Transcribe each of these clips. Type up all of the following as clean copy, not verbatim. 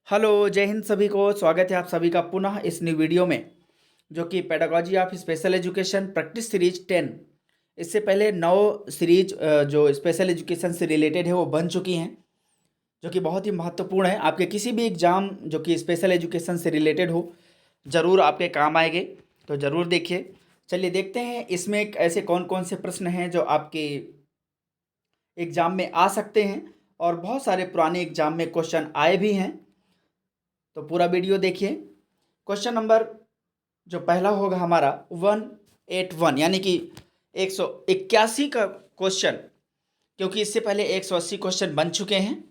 Hello, जय हिंद सभी को। स्वागत है आप सभी का पुनः इस न्यू वीडियो में, जो कि pedagogy of special education practice series 10। इससे पहले 9 सीरीज जो स्पेशल एजुकेशन से रिलेटेड है वो बन चुकी हैं, जो कि बहुत ही महत्वपूर्ण है। आपके किसी भी एग्ज़ाम जो कि स्पेशल एजुकेशन से रिलेटेड हो, ज़रूर आपके काम आएंगे, तो ज़रूर देखिए। चलिए देखते हैं इसमें ऐसे कौन कौन से प्रश्न हैं जो आपके एग्ज़ाम में आ सकते हैं, और बहुत सारे पुराने एग्ज़ाम में क्वेश्चन आए भी हैं। तो पूरा वीडियो देखिए। क्वेश्चन नंबर जो पहला होगा हमारा 181, यानी कि 181 का क्वेश्चन, क्योंकि इससे पहले 180 क्वेश्चन बन चुके हैं।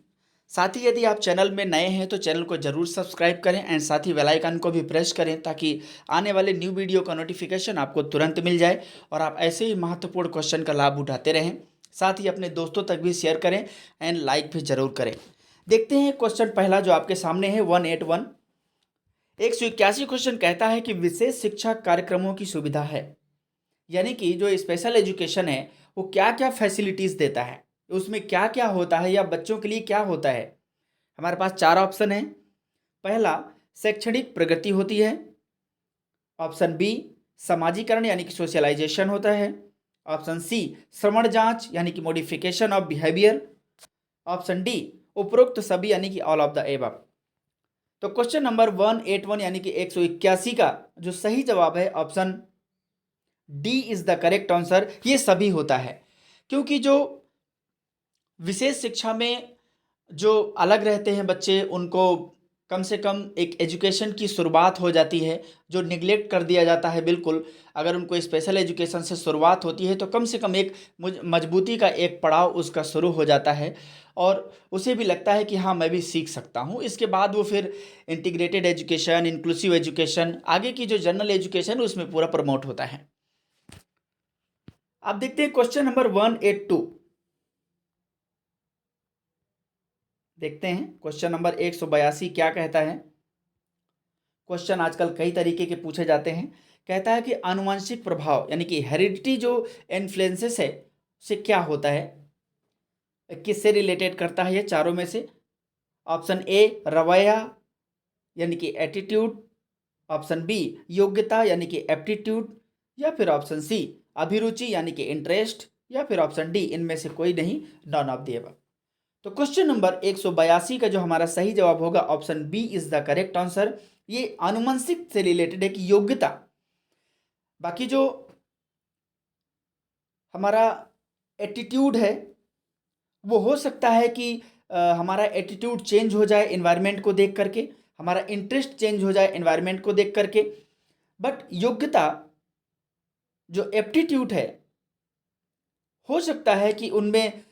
साथ ही यदि आप चैनल में नए हैं तो चैनल को ज़रूर सब्सक्राइब करें एंड साथ ही बेल आइकन को भी प्रेस करें, ताकि आने वाले न्यू वीडियो का नोटिफिकेशन आपको तुरंत मिल जाए और आप ऐसे ही महत्वपूर्ण क्वेश्चन का लाभ उठाते रहें। साथ ही अपने दोस्तों तक भी शेयर करें एंड लाइक भी ज़रूर करें। देखते हैं क्वेश्चन पहला जो आपके सामने है 181। 181 क्वेश्चन कहता है कि विशेष शिक्षा कार्यक्रमों की सुविधा है, यानी कि जो स्पेशल एजुकेशन है वो क्या क्या फैसिलिटीज़ देता है, उसमें क्या क्या होता है या बच्चों के लिए क्या होता है। हमारे पास 4 ऑप्शन हैं। पहला, शैक्षणिक प्रगति होती है। ऑप्शन बी, समाजीकरण यानी कि सोशलाइजेशन होता है। ऑप्शन सी, श्रवण जांच यानी कि modification of behaviour. Option D, उपरोक्त सभी यानी कि ऑल ऑफ द एबव। तो क्वेश्चन नंबर 181 यानी कि 181 का जो सही जवाब है option D is the correct answer. ये सभी होता है, क्योंकि जो विशेष शिक्षा में जो अलग रहते हैं बच्चे, उनको कम से कम एक एजुकेशन की शुरुआत हो जाती है, जो निगलेक्ट कर दिया जाता है। बिल्कुल, अगर उनको स्पेशल एजुकेशन से शुरुआत होती है तो कम से कम एक मजबूती का एक पड़ाव उसका शुरू हो जाता है, और उसे भी लगता है कि हाँ, मैं भी सीख सकता हूँ। इसके बाद वो फिर इंटीग्रेटेड एजुकेशन, इंक्लूसिव एजुकेशन, आगे की जो जनरल एजुकेशन उसमें पूरा प्रमोट होता है। अब देखते हैं क्वेश्चन नंबर 182। देखते हैं क्वेश्चन नंबर 182 क्या कहता है। क्वेश्चन आजकल कई तरीके के पूछे जाते हैं। कहता है कि आनुवंशिक प्रभाव यानी कि हेरिडिटी जो इन्फ्लुएंसेस है से क्या होता है, किससे रिलेटेड करता है ये चारों में से। ऑप्शन ए, रवैया यानी कि एटीट्यूड। ऑप्शन बी, योग्यता यानी कि एप्टीट्यूड। या फिर ऑप्शन सी, अभिरुचि यानी कि इंटरेस्ट। या फिर ऑप्शन डी, इनमें से कोई नहीं, नॉन ऑफ द अबव। तो क्वेश्चन नंबर 182 का जो हमारा सही जवाब होगा option B is the correct answer. ये आनुवंशिक से रिलेटेड है कि योग्यता। बाकी जो हमारा एटीट्यूड है वो हो सकता है कि हमारा एटीट्यूड चेंज हो जाए एनवायरनमेंट को देख करके, हमारा इंटरेस्ट चेंज हो जाए एनवायरनमेंट को देख करके। बट योग्यता जो एप्टीट्यूड है, हो सकता है कि उनमें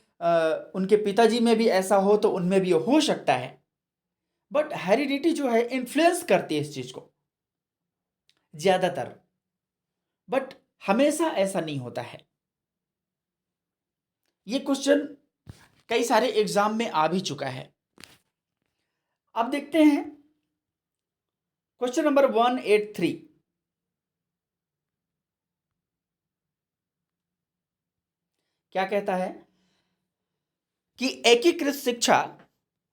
उनके पिताजी में भी ऐसा हो तो उनमें भी हो सकता है। बट हेरिडिटी जो है इन्फ्लुएंस करती है इस चीज को ज्यादातर, बट हमेशा ऐसा नहीं होता है। ये क्वेश्चन कई सारे एग्जाम में आ भी चुका है। अब देखते हैं क्वेश्चन नंबर 183। क्या कहता है कि एकीकृत शिक्षा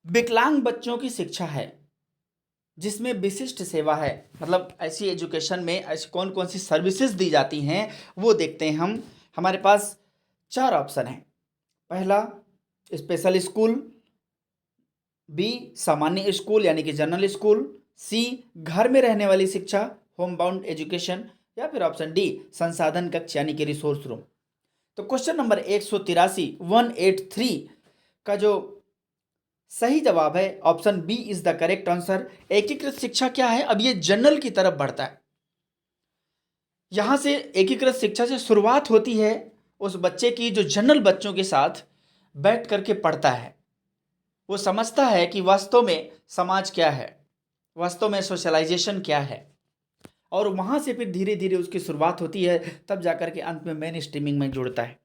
विकलांग बच्चों की शिक्षा है जिसमें विशिष्ट सेवा है। मतलब ऐसी एजुकेशन में ऐसी कौन कौन सी सर्विसेज दी जाती हैं वो देखते हैं हम। हमारे पास 4 ऑप्शन हैं। पहला, स्पेशल स्कूल। बी, सामान्य स्कूल यानी कि जनरल स्कूल। सी, घर में रहने वाली शिक्षा, होम बाउंड एजुकेशन। या फिर ऑप्शन डी, संसाधन कक्ष यानी कि रिसोर्स रूम। तो क्वेश्चन नंबर 183 का जो सही जवाब है option B is the correct answer. एकीकृत शिक्षा क्या है, अब ये जनरल की तरफ बढ़ता है। यहां से एकीकृत शिक्षा से शुरुआत होती है उस बच्चे की जो जनरल बच्चों के साथ बैठ करके पढ़ता है। वो समझता है कि वास्तव में समाज क्या है, वास्तव में सोशलाइजेशन क्या है, और वहां से फिर धीरे धीरे उसकी शुरुआत होती है, तब जाकर के अंत में मेन स्ट्रीमिंग में जुड़ता है।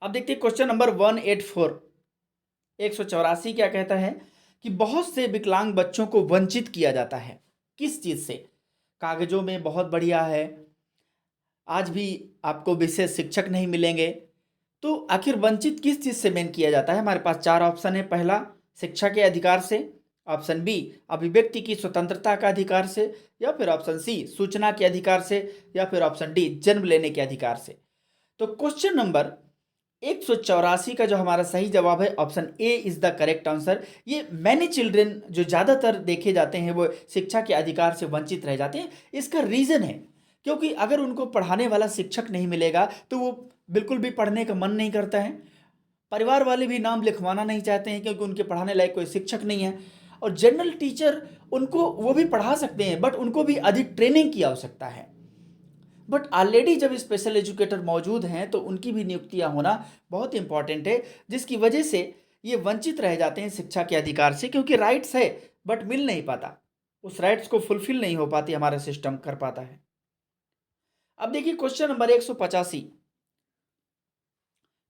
अब देखते हैं क्वेश्चन नंबर 184। 184 क्या कहता है कि बहुत से विकलांग बच्चों को वंचित किया जाता है। किस चीज से? कागजों में बहुत बढ़िया है, आज भी आपको विशेष शिक्षक नहीं मिलेंगे, तो आखिर वंचित किस चीज से मेन किया जाता है? हमारे पास 4 ऑप्शन है। पहला, शिक्षा के अधिकार से। ऑप्शन बी अभिव्यक्ति की स्वतंत्रता का अधिकार से, या फिर ऑप्शन सी सूचना के अधिकार से, या फिर ऑप्शन डी जन्म लेने के अधिकार से। तो क्वेश्चन नंबर 184 का जो हमारा सही जवाब है option A is the correct answer. ये मैनी चिल्ड्रन जो ज़्यादातर देखे जाते हैं वो शिक्षा के अधिकार से वंचित रह जाते हैं। इसका रीज़न है क्योंकि अगर उनको पढ़ाने वाला शिक्षक नहीं मिलेगा तो वो बिल्कुल भी पढ़ने का मन नहीं करता है। परिवार वाले भी नाम लिखवाना नहीं चाहते हैं क्योंकि उनके पढ़ाने लायक कोई शिक्षक नहीं है। और जनरल टीचर उनको वो भी पढ़ा सकते हैं बट उनको भी अधिक ट्रेनिंग की आवश्यकता है। बट ऑलरेडी जब स्पेशल एजुकेटर मौजूद हैं तो उनकी भी नियुक्तियां होना बहुत इंपॉर्टेंट है, जिसकी वजह से ये वंचित रह जाते हैं शिक्षा के अधिकार से, क्योंकि राइट्स है बट मिल नहीं पाता, उस राइट्स को फुलफिल नहीं हो पाती, हमारा सिस्टम कर पाता है। अब देखिए क्वेश्चन नंबर 185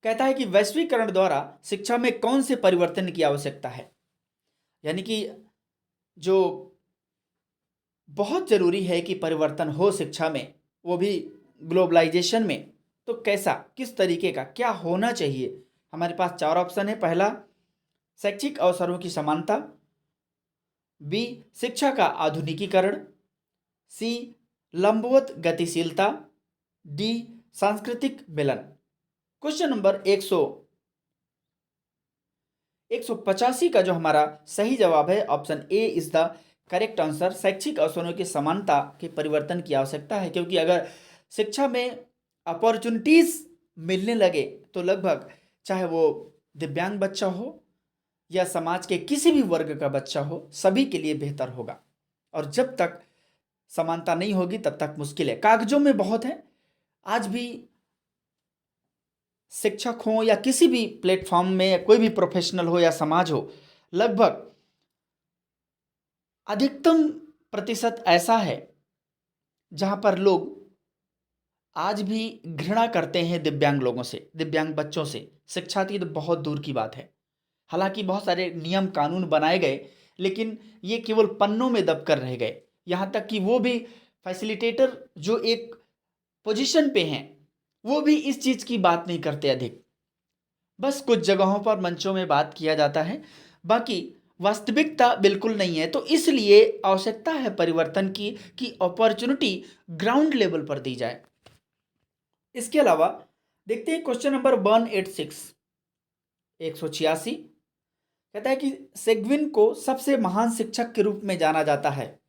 कहता है कि वैश्वीकरण द्वारा शिक्षा में कौन से परिवर्तन की आवश्यकता है, यानी कि जो बहुत जरूरी है कि परिवर्तन हो शिक्षा में, वो भी ग्लोबलाइजेशन में, तो कैसा, किस तरीके का, क्या होना चाहिए। हमारे पास चार ऑप्शन है। पहला, शैक्षिक अवसरों की समानता। बी, शिक्षा का आधुनिकीकरण। सी, लंबवत गतिशीलता। डी, सांस्कृतिक मिलन। क्वेश्चन नंबर 185 का जो हमारा सही जवाब है option A is the correct answer. शैक्षिक अवसरों की समानता के परिवर्तन की आवश्यकता है, क्योंकि अगर शिक्षा में अपॉर्चुनिटीज मिलने लगे तो लगभग चाहे वो दिव्यांग बच्चा हो या समाज के किसी भी वर्ग का बच्चा हो, सभी के लिए बेहतर होगा। और जब तक समानता नहीं होगी तब तक मुश्किल है। कागजों में बहुत है, आज भी शिक्षक हो या किसी भी प्लेटफॉर्म में कोई भी प्रोफेशनल हो या समाज हो, लगभग अधिकतम प्रतिशत ऐसा है जहां पर लोग आज भी घृणा करते हैं दिव्यांग लोगों से, दिव्यांग बच्चों से। शिक्षा की तो बहुत दूर की बात है। हालांकि बहुत सारे नियम कानून बनाए गए, लेकिन ये केवल पन्नों में दब कर रह गए। यहाँ तक कि वो भी फैसिलिटेटर जो एक पोजीशन पे हैं, वो भी इस चीज़ की बात नहीं करते अधिक। बस कुछ जगहों पर मंचों में बात किया जाता है, बाकी वास्तविकता बिल्कुल नहीं है। तो इसलिए आवश्यकता है परिवर्तन की, कि अपॉर्चुनिटी ग्राउंड लेवल पर दी जाए। इसके अलावा देखते हैं क्वेश्चन नंबर 186 कहता है कि सेगविन को सबसे महान शिक्षक के रूप में जाना जाता है,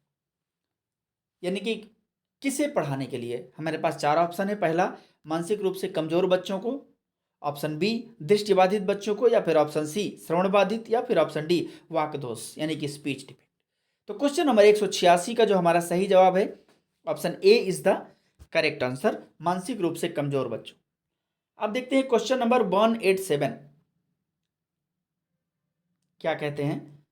यानी कि किसे पढ़ाने के लिए। हमारे पास चार ऑप्शन है। पहला, मानसिक रूप से कमजोर बच्चों को। ऑप्शन बी, दृष्टिबाधित बच्चों को। या फिर ऑप्शन सी, श्रवण बाधित। या फिर ऑप्शन डी, वाक दोष यानी कि स्पीच डिफेक्ट। तो क्वेश्चन नंबर 186 का जो हमारा सही जवाब है option A is the correct answer, मानसिक रूप से कमजोर बच्चों। अब देखते हैं क्वेश्चन नंबर 187 क्या कहते हैं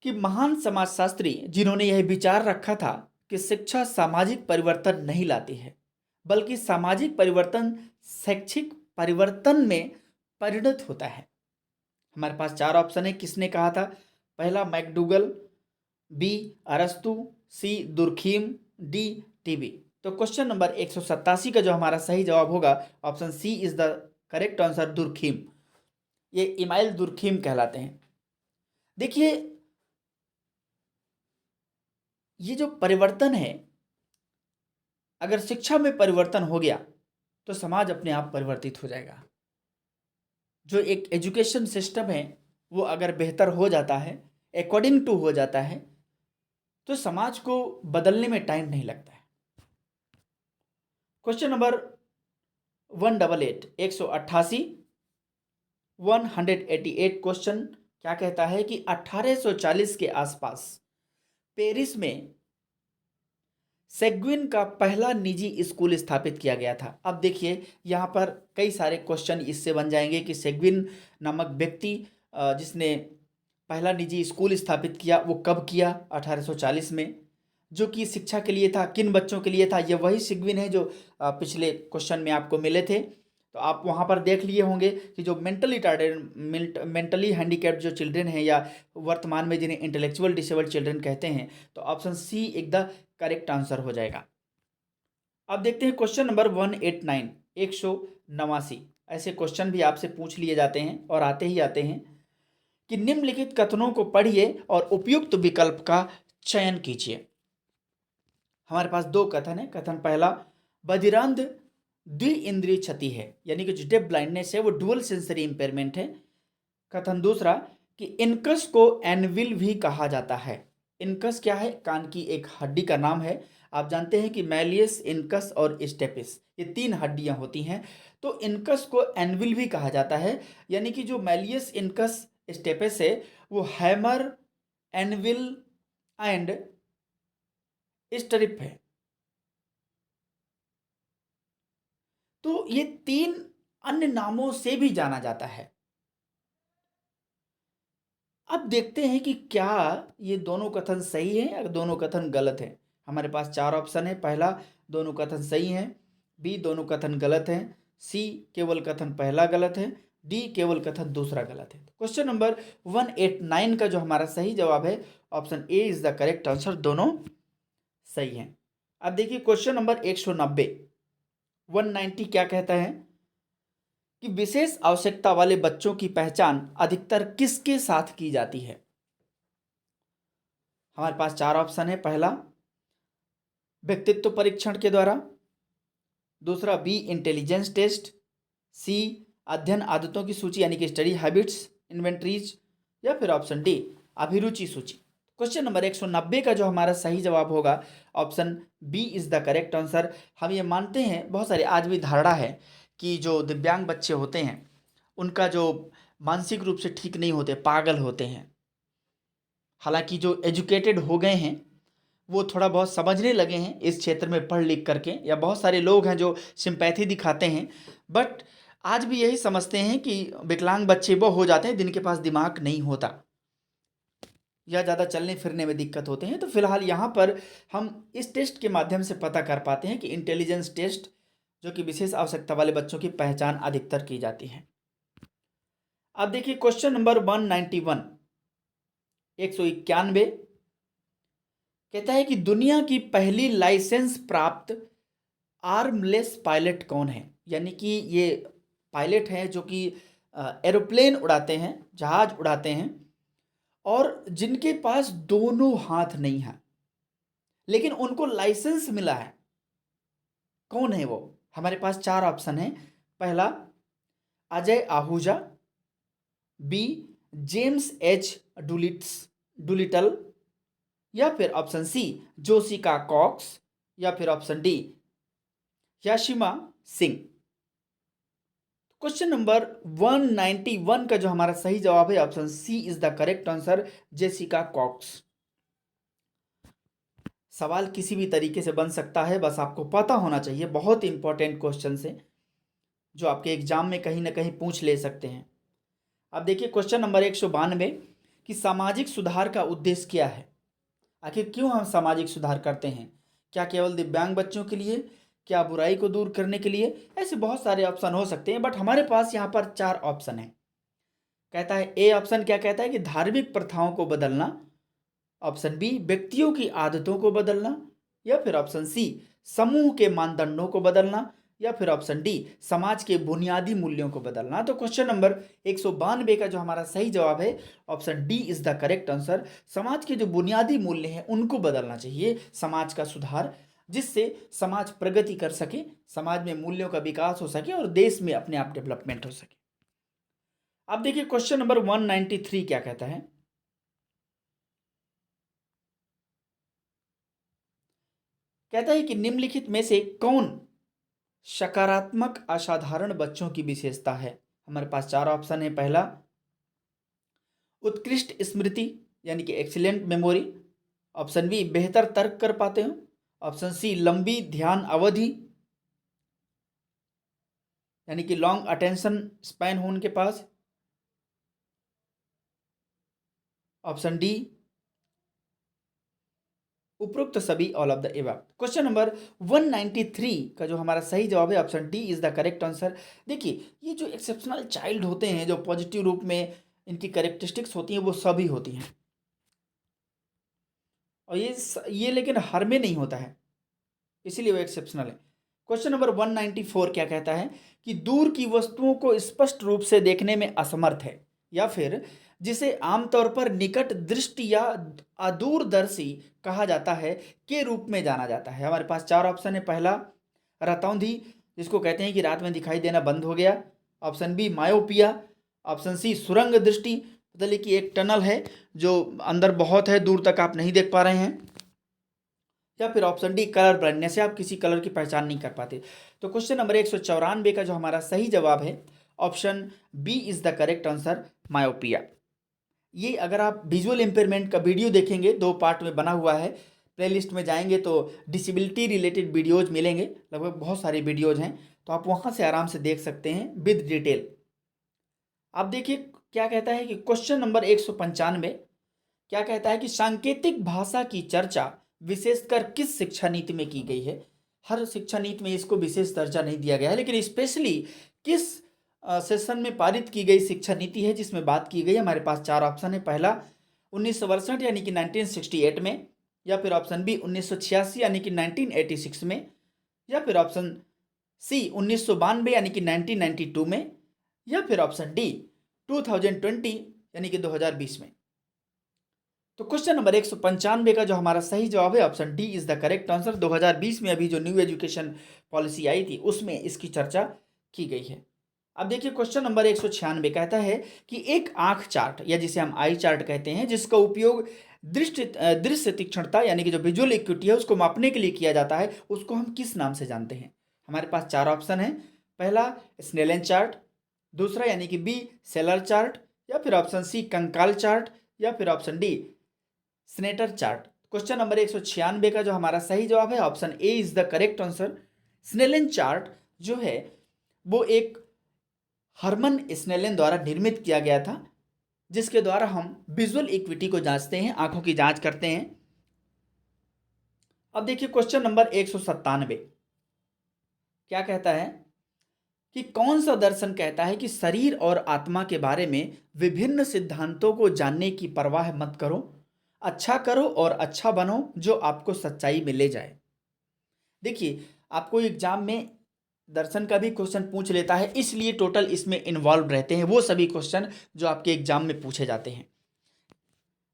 कि महान समाजशास्त्री जिन्होंने यह विचार रखा था कि शिक्षा सामाजिक परिवर्तन नहीं लाती है, बल्कि सामाजिक परिवर्तन शैक्षिक परिवर्तन में परिणत होता है। हमारे पास चार ऑप्शन है। किसने कहा था? पहला, मैकडूगल। बी, अरस्तु। C, Durkheim. डी, टीबी। तो क्वेश्चन नंबर 187 का जो हमारा सही जवाब होगा option C is the correct answer, Durkheim. ये इमाइल दुर्खीम कहलाते हैं। देखिए, ये जो परिवर्तन है, अगर शिक्षा में परिवर्तन हो गया तो समाज अपने आप परिवर्तित हो जाएगा। जो एक एजुकेशन सिस्टम है वो अगर बेहतर हो जाता है, अकॉर्डिंग टू हो जाता है, तो समाज को बदलने में टाइम नहीं लगता है। क्वेश्चन नंबर 188 क्वेश्चन क्या कहता है कि 1840 के आसपास पेरिस में सेगविन का पहला निजी स्कूल स्थापित किया गया था। अब देखिए, यहाँ पर कई सारे क्वेश्चन इससे बन जाएंगे कि सेगविन नामक व्यक्ति जिसने पहला निजी स्कूल स्थापित किया वो कब किया? 1840 में। जो कि शिक्षा के लिए था, किन बच्चों के लिए था? ये वही सेगविन है जो पिछले क्वेश्चन में आपको मिले थे। तो आप वहाँ पर देख लिए होंगे कि जो मेंटली हैंडीकैप्ड जो चिल्ड्रन हैं, या वर्तमान में जिन्हें इंटेलेक्चुअल डिसेबल्ड चिल्ड्रन कहते हैं, तो ऑप्शन सी एक द करेक्ट आंसर हो जाएगा। अब देखते हैं क्वेश्चन नंबर 189 ऐसे क्वेश्चन भी आपसे पूछ लिए जाते हैं और आते ही आते हैं कि निम्नलिखित कथनों को पढ़िए और उपयुक्त विकल्प का चयन कीजिए। हमारे पास दो कथन है। कथन पहला, बधिरांध द्विइंद्रिय क्षति है, यानी कि जो डेफ ब्लाइंडनेस है वो डुअल सेंसरी इंपेयरमेंट है। कथन दूसरा कि इनकस को एनविल भी कहा जाता है। इनकस क्या है? कान की एक हड्डी का नाम है। आप जानते हैं कि मैलियस, इनकस और स्टेपिस, ये 3 हड्डियां होती हैं। तो इनकस को एनविल भी कहा जाता है, यानी कि जो मैलियस, इनकस, स्टेपिस है वो हैमर, एनविल एंड स्टरिप है। तो ये 3 अन्य नामों से भी जाना जाता है। अब देखते हैं कि क्या ये दोनों कथन सही है या दोनों कथन गलत है। हमारे पास 4 ऑप्शन है। पहला, दोनों कथन सही हैं। बी, दोनों कथन गलत हैं। सी, केवल कथन पहला गलत है। डी, केवल कथन दूसरा गलत है। क्वेश्चन नंबर 189 का जो हमारा सही जवाब है option A is the correct answer, दोनों सही हैं। अब देखिए क्वेश्चन नंबर 190, 190 क्या कहता है कि विशेष आवश्यकता वाले बच्चों की पहचान अधिकतर किसके साथ की जाती है। हमारे पास 4 ऑप्शन है। पहला, व्यक्तित्व परीक्षण के द्वारा। दूसरा, बी, इंटेलिजेंस टेस्ट। सी, अध्ययन आदतों की सूची यानी कि स्टडी हैबिट्स इन्वेंटरीज। या फिर ऑप्शन डी, अभिरुचि सूची। क्वेश्चन नंबर 190 का जो हमारा सही जवाब होगा option B is the correct answer. हम ये मानते हैं, बहुत सारी आज भी धारणा है कि जो दिव्यांग बच्चे होते हैं उनका जो मानसिक रूप से ठीक नहीं होते, पागल होते हैं। हालांकि जो एजुकेटेड हो गए हैं वो थोड़ा बहुत समझने लगे हैं इस क्षेत्र में पढ़ लिख करके, या बहुत सारे लोग हैं जो सिंपैथी दिखाते हैं, बट आज भी यही समझते हैं कि विकलांग बच्चे वो हो जाते हैं जिनके पास दिमाग नहीं होता या ज़्यादा चलने फिरने में दिक्कत होते हैं। तो फिलहाल यहाँ पर हम इस टेस्ट के माध्यम से पता कर पाते हैं कि इंटेलिजेंस टेस्ट, जो कि विशेष आवश्यकता वाले बच्चों की पहचान अधिकतर की जाती है। अब देखिए क्वेश्चन नंबर 191, 191 कहता है कि दुनिया की पहली लाइसेंस प्राप्त आर्मलेस पायलट कौन है। यानी कि ये पायलट हैं जो कि एरोप्लेन उड़ाते हैं, जहाज उड़ाते हैं, और जिनके पास दोनों हाथ नहीं हैं लेकिन उनको लाइसेंस मिला है। कौन है वो? हमारे पास 4 ऑप्शन है। पहला, Ajay Ahuja. B, James H Doolittle. या फिर ऑप्शन सी, जोशिका कॉक्स। या फिर option D, Yashima Singh. Question number 191 का जो हमारा सही जवाब है option C is the correct answer, Jessica Cox. सवाल किसी भी तरीके से बन सकता है, बस आपको पता होना चाहिए। बहुत इंपॉर्टेंट क्वेश्चन है जो आपके एग्जाम में कहीं ना कहीं पूछ ले सकते हैं। अब देखिए क्वेश्चन नंबर 192 कि सामाजिक सुधार का उद्देश्य क्या है। आखिर क्यों हम सामाजिक सुधार करते हैं? क्या केवल दिव्यांग बच्चों के लिए? क्या बुराई को दूर करने के लिए? ऐसे बहुत सारे ऑप्शन हो सकते हैं, बट हमारे पास यहाँ पर 4 ऑप्शन है। कहता है ए ऑप्शन क्या कहता है कि धार्मिक प्रथाओं को बदलना। ऑप्शन बी, व्यक्तियों की आदतों को बदलना। या फिर ऑप्शन सी, समूह के मानदंडों को बदलना। या फिर ऑप्शन डी, समाज के बुनियादी मूल्यों को बदलना। तो क्वेश्चन नंबर 192 का जो हमारा सही जवाब है option D is the correct answer. समाज के जो बुनियादी मूल्य हैं उनको बदलना चाहिए, समाज का सुधार, जिससे समाज प्रगति कर सके, समाज में मूल्यों का विकास हो सके और देश में अपने आप डेवलपमेंट हो सके। अब देखिए क्वेश्चन नंबर 193 क्या कहता है। कहता है कि निम्नलिखित में से कौन सकारात्मक असाधारण बच्चों की विशेषता है। हमारे पास 4 ऑप्शन है। पहला, उत्कृष्ट स्मृति यानी कि एक्सीलेंट मेमोरी। ऑप्शन बी, बेहतर तर्क कर पाते हो। ऑप्शन सी, लंबी ध्यान अवधि यानी कि लॉन्ग अटेंशन स्पैन हो उनके पास। ऑप्शन डी, उपरोक्त सभी, all of the above. Question number 193 का जो हमारा सही जवाब है option D is the correct answer. देखिए ये जो एक्सेप्शनल चाइल्ड होते हैं, जो पॉजिटिव रूप में इनकी कैरेक्टरिस्टिक्स होती हैं वो सभी होती हैं, और ये लेकिन हर में नहीं होता है, इसीलिए वो एक्सेप्शनल है। क्वेश्चन नंबर 194 क्या कहता है कि दूर की वस्तुओं को स्पष्ट रूप से देखने में असमर्थ है, या फिर जिसे आमतौर पर निकट दृष्टि या अदूरदर्शी कहा जाता है के रूप में जाना जाता है। हमारे पास चार ऑप्शन है। पहला रतौंधी, जिसको कहते हैं कि रात में दिखाई देना बंद हो गया। Option B myopia. Option C सुरंग दृष्टि, मतलब कि एक टनल है जो अंदर बहुत है, दूर तक आप नहीं देख पा रहे हैं। या फिर ऑप्शन डी कलर ब्लाइंडनेस से आप किसी कलर की पहचान नहीं कर पाते। तो क्वेश्चन नंबर 194 का जो हमारा सही जवाब है option B is the correct answer, myopia. ये अगर आप विजुअल इम्पेयरमेंट का वीडियो देखेंगे, 2 पार्ट में बना हुआ है, प्लेलिस्ट में जाएंगे तो डिसेबिलिटी रिलेटेड वीडियोज मिलेंगे, लगभग बहुत सारे वीडियोज हैं, तो आप वहाँ से आराम से देख सकते हैं विद डिटेल। अब देखिए क्या कहता है कि क्वेश्चन नंबर 195 क्या कहता है कि सांकेतिक भाषा की चर्चा विशेषकर किस शिक्षा नीति में की गई है। हर शिक्षा नीति में इसको विशेष दर्जा नहीं दिया गया है, लेकिन स्पेशली किस सेशन में पारित की गई शिक्षा नीति है जिसमें बात की गई। हमारे पास 4 ऑप्शन है। पहला 1962 यानी कि 1968 में, या फिर ऑप्शन बी 1986 यानी कि 1986 में, या फिर ऑप्शन सी 1992 यानी कि 1992 में, या फिर ऑप्शन डी 2020 यानी कि 2020 में। तो क्वेश्चन नंबर 195 का जो हमारा सही जवाब है option D is the correct answer. 2020 में अभी जो न्यू एजुकेशन पॉलिसी आई थी उसमें इसकी चर्चा की गई है। अब देखिए क्वेश्चन नंबर 196 कहता है कि एक आंख चार्ट या जिसे हम आई चार्ट कहते हैं, जिसका उपयोग दृश्य तीक्ष्णता यानी कि जो विजुअल इक्विटी है उसको मापने के लिए किया जाता है, उसको हम किस नाम से जानते हैं। हमारे पास 4 ऑप्शन है। पहला स्नेलन चार्ट, दूसरा यानी कि बी सेलर चार्ट, या फिर ऑप्शन सी कंकाल चार्ट, या फिर option D Snellen chart. Question number 196 का जो हमारा सही जवाब है option A is the correct answer. Snellen chart जो है वो एक हरमन स्नेलन द्वारा निर्मित किया गया था, जिसके द्वारा हम विजुअल इक्विटी को जांचते हैं, आंखों की जांच करते हैं। अब देखिए क्वेश्चन नंबर 197 क्या कहता है कि कौन सा दर्शन कहता है कि शरीर और आत्मा के बारे में विभिन्न सिद्धांतों को जानने की परवाह मत करो, अच्छा करो और अच्छा बनो जो आपको सच्चाई में ले जाए। देखिए आपको एग्जाम में दर्शन का भी क्वेश्चन पूछ लेता है, इसलिए टोटल इसमें इन्वॉल्व रहते हैं वो सभी क्वेश्चन जो आपके एग्जाम में पूछे जाते हैं।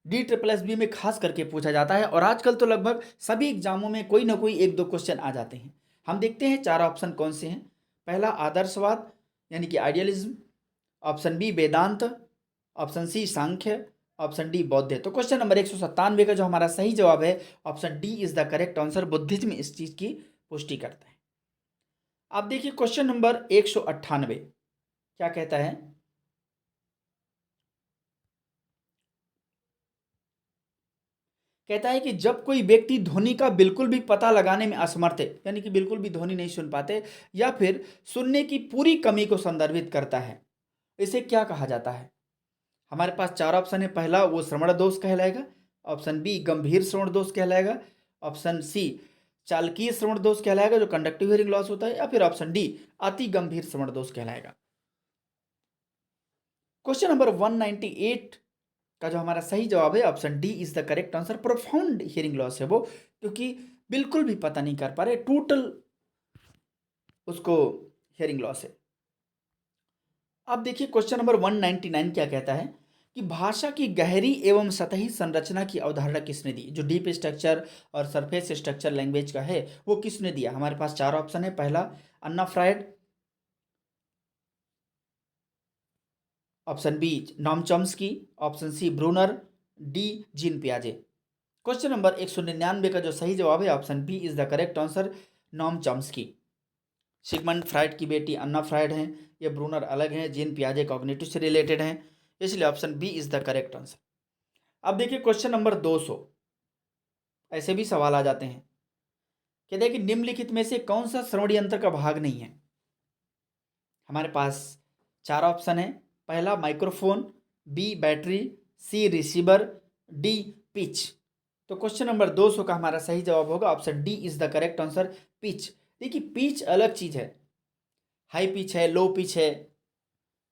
DSSB में खास करके पूछा जाता है, और आजकल तो लगभग सभी एग्जामों में कोई ना कोई 1-2 क्वेश्चन आ जाते हैं। हम देखते हैं 4 ऑप्शन कौन से हैं। पहला आदर्शवाद यानी कि आइडियलिज्म, ऑप्शन बी वेदांत, ऑप्शन सी सांख्य, ऑप्शन डी बौद्ध। तो क्वेश्चन नंबर 197 का जो हमारा सही जवाब है option D is the correct answer. Buddhism इस चीज की पुष्टि करता है। अब देखिए क्वेश्चन नंबर 198 क्या कहता है, कहता है कि जब कोई व्यक्ति ध्वनि का बिल्कुल भी पता लगाने में असमर्थ है, यानी कि बिल्कुल भी ध्वनि नहीं सुन पाते, या फिर सुनने की पूरी कमी को संदर्भित करता है, इसे क्या कहा जाता है। हमारे पास 4 ऑप्शन है। पहला वो श्रवण दोष कहलाएगा, ऑप्शन बी गंभीर श्रवण दोष कहलाएगा, ऑप्शन सी चालकीय श्रवण दोष कहलाएगा जो कंडक्टिव हियरिंग लॉस होता है, या फिर ऑप्शन डी अति गंभीर श्रवण दोष कहलाएगा। क्वेश्चन नंबर 198 का जो हमारा सही जवाब है option D is the correct answer. Profound hearing loss है वो, क्योंकि बिल्कुल भी पता नहीं कर पा रहे, टोटल उसको हियरिंग लॉस है। अब देखिए क्वेश्चन नंबर 199 क्या कहता है कि भाषा की गहरी एवं सतही संरचना की अवधारणा किसने दी। जो डीप स्ट्रक्चर और सरफेस स्ट्रक्चर लैंग्वेज का है वो किसने दिया। हमारे पास 4 ऑप्शन है। पहला Anna Freud, option B Noam Chomsky, option C Bruner, D Jean पियाजे। क्वेश्चन नंबर 199 का जो सही जवाब है option B is the correct answer, Noam Chomsky. Sigmund Freud की बेटी अन्ना फ्रायड हैं, ये ब्रूनर अलग हैं, जीन पियाजे कॉग्निटिव से रिलेटेड हैं, इसलिए option B is the correct answer. अब देखिए क्वेश्चन नंबर 200, ऐसे भी सवाल आ जाते हैं। कहते हैं कि निम्नलिखित में से कौन सा श्रवण यंत्र का भाग नहीं है। हमारे पास 4 ऑप्शन है। पहला माइक्रोफोन, बी बैटरी, सी रिसीवर, डी पिच। तो क्वेश्चन नंबर 200 का हमारा सही जवाब होगा option D is the correct answer, pitch. देखिए पिच अलग चीज है, हाई पिच है, लो पिच है,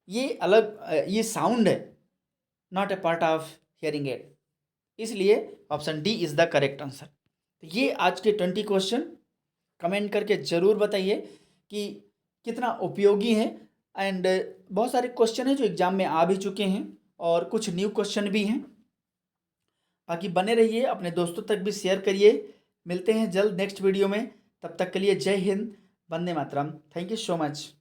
ये अलग, ये साउंड है, not a part of hearing aid, इसलिए option D is the correct answer. तो ये आज के 20 क्वेश्चन कमेंट करके जरूर बताइए कि कितना उपयोगी है, एंड बहुत सारे क्वेश्चन हैं जो एग्जाम में आ भी चुके हैं, और कुछ न्यू क्वेश्चन भी हैं। बाकी बने रहिए, अपने दोस्तों तक भी शेयर करिए। मिलते हैं जल्द नेक्स्ट वीडियो में, तब तक के लिए जय हिंद, वंदे मातरम। Thank you so much.